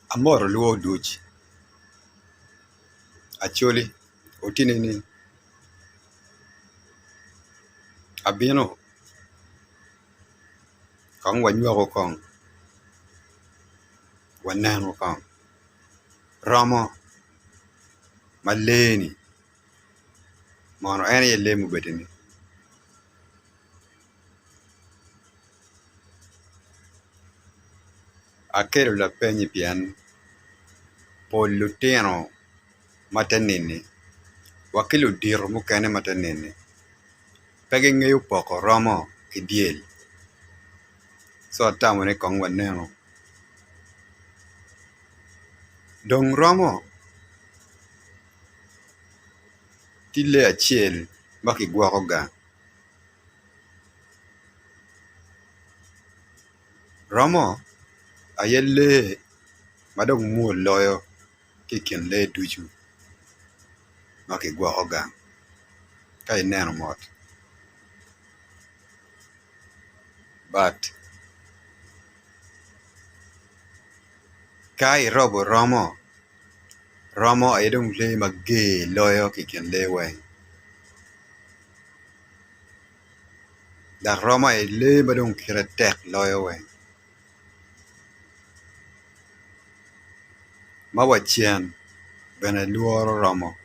Amor luo duch. Actually, otinini abino kong wanyuago kong waneno kong Romo maleni mono en ye lemu bedeni. Akelo la penyi pien pol lutino matanini wakelo diro mukene matanini pegi ng'eyo poko Romo kidiel. So atamo ni kong waneno dong Romo tile achiel makigwako ga. Romo aye le madong muol loyo kikin le duchu makigwako ga ka ineno mot. But ka irobo Romo aye dong le mage loyo kikin le weng. Dak Romo aye le madong kira tek loyo weng. Mawachien bene luoro Romo.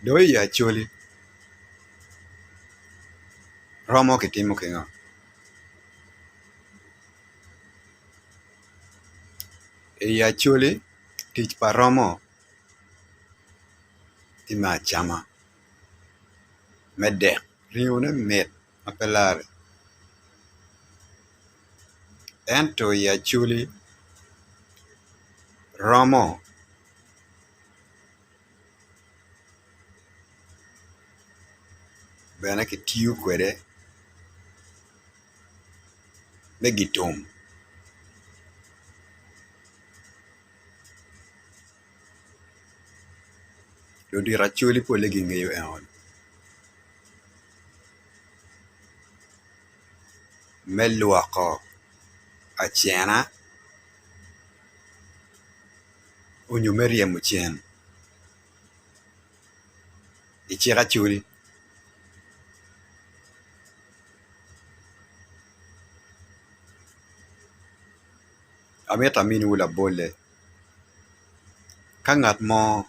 Doi actually Romo kitimo kinga. Actually tich pa Romo tima chama medek riune met mapelare. Ento actually Romo bene kitiyo kwede megitom. Dodira actually pole ging'eyo eon. Meluoko achiena unyo meriemo chien. Ichiek actually amit amin wula bole ka ng'at mo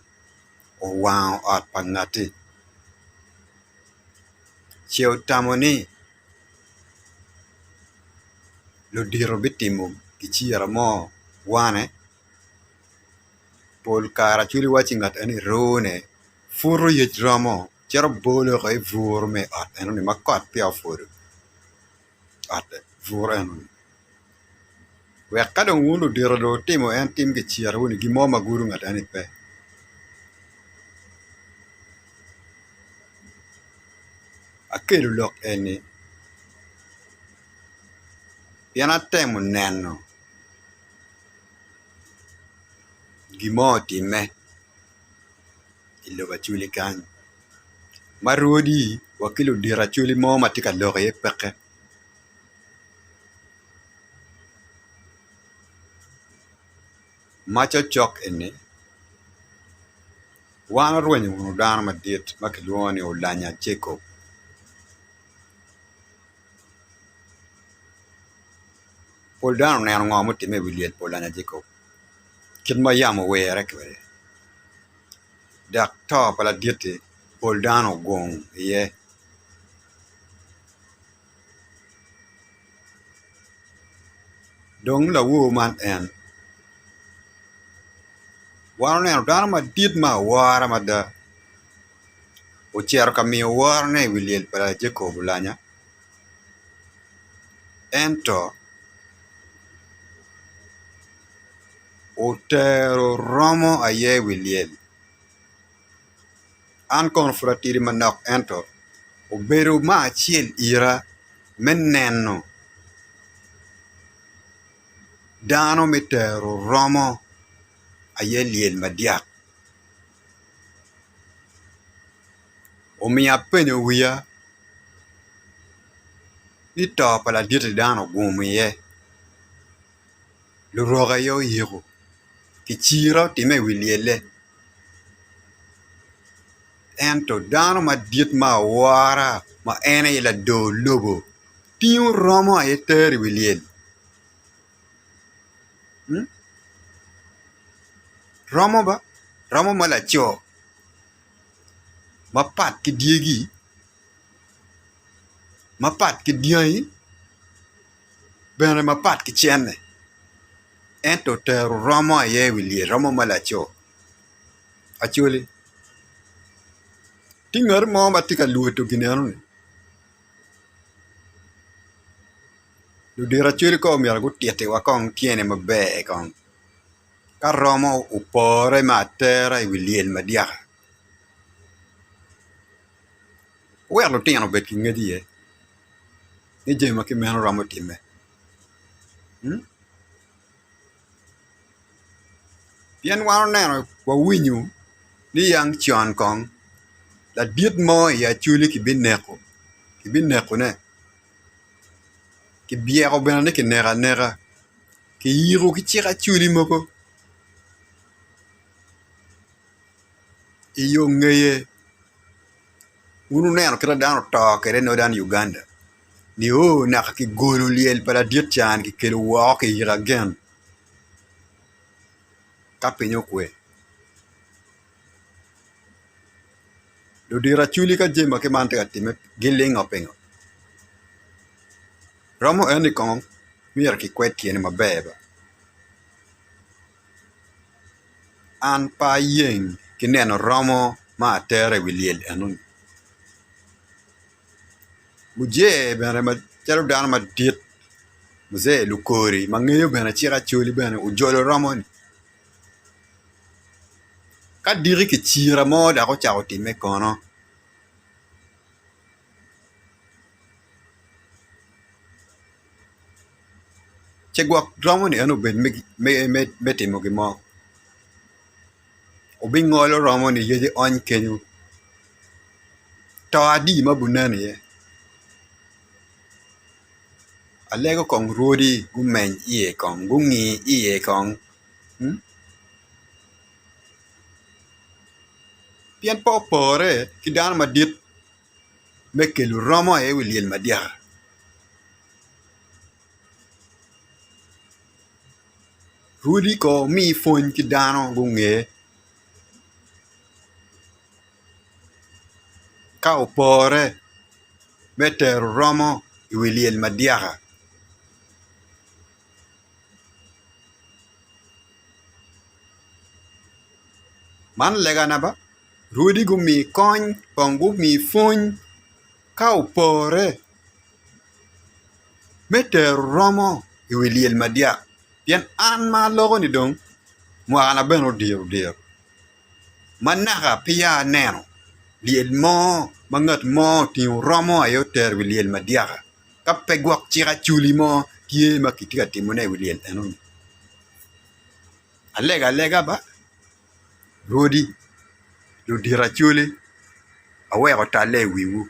owang ot pa ng'ati chiew tamo ni lodiro bitimo gichiera mo wane pol kara chuli wachi ng'at eni rone furo yech Romo chero bolo ka vur me ot enoni makot pia furo ot vur enoni. Wek ka dong wundo diro do timo en tim gichiera wuni gimo maguru ng'at eni pe. Akelo lok eni pien atemo neno gimo time iloba chuli kanyo. Marudi wakilo dira chuli mo matika loke ye peke. Macho chok eni wana rwenyo wunu dano madit makiluoni ulanya Jacob. Pol dano neno ng'o time Lyel polanya Jacob. Kit ma yamo were kwede. Dak to pala diete pol dano gong iye. Dong la wuo man en. Wana neno dano madit ma wara mada. Uchiero kamiyo war ne Lyel pala Jacob ulanya. Ento otero Romo aye Lyel. An konfratiri manok ento Obedo ma achiel ira meneno dano mitero Romo aye Lyel madiak. Omiya penyo wiya Ni to pala diet dano gumi ye. Lu roga yo yego. Ki chiro time wiliele. Ento dano ma diet ma wara ma ene ila do lobo. Tiu Romo a teri wiliel. Romo ba? Romo ma la cho. Ma pat ki diegi. Ma pat ki diai. Bene ma pat ki chenne. Ento teru Romo a ye wiliel. Romo ma la cho. Achuli. Tingar mo ba tika luto ginero ni. Lu dira chuli ko mi algo tiete wa kong tiene ma be kong. Ka Romo Opore ma Atera I wiliel ma diaka. Where lo tiano bet ki ngedi ye. Ni jema ki meno Romo time. Pien wano neno wa winyu ni yang chon kong. La diet mo ya chuli ki bin neko. Ki bin neko ne. Ki biero bena ne ki nera nera. Ki yiro ki chira chuli moko. Iyo ngeye. Unu neno kira dano to kere no dan Uganda. Ni naka ki golo Lyel pala diet chan ki kelo wao ki yira gen. Ka pinyo kwe. Lo dira chuli ka jema ki mante ka time giling o pinyo. Romo eni kong mira ki kwet kiene mabeba. An pa yeng ki neno Romo ma Atera wiliel enun. Muje bene ma chalo dano ma diet. Muse lukori ma ngeyo bene chira chuli bene ujolo Romo ni. Ka diri ki chira mo da ko chako time kono. Chegwak Romo ni enu ben me timo ki mo. Obi ngolo Romo ni yeje on kenyu. To adi ma bunani ye. Alego kong rodi gumeny iye kong. Gungi iye kong. Pien po Opore ki dano ma diet. Mekelu Romo e wiliel ma diaka. Rudi ko mi fony ki dano gunge. Ka Opore meteru Romo I wiliel ma diaka. Man lega na ba? Rudi gumi kony kong gumi fony. Ka Opore meteru Romo I wiliel ma diaka. Pien an ma logo ni dong. Mwana beno dir. Manaka pia neno. Lyel mo, mangat mo, tiyo Romo ayo ter wiliel ma diaka. Ka pegwak chira chuli mo, kie makitika timone wiliel enon. Alega ba? Rodi, lo dira chuli, awe ko tale wiwu.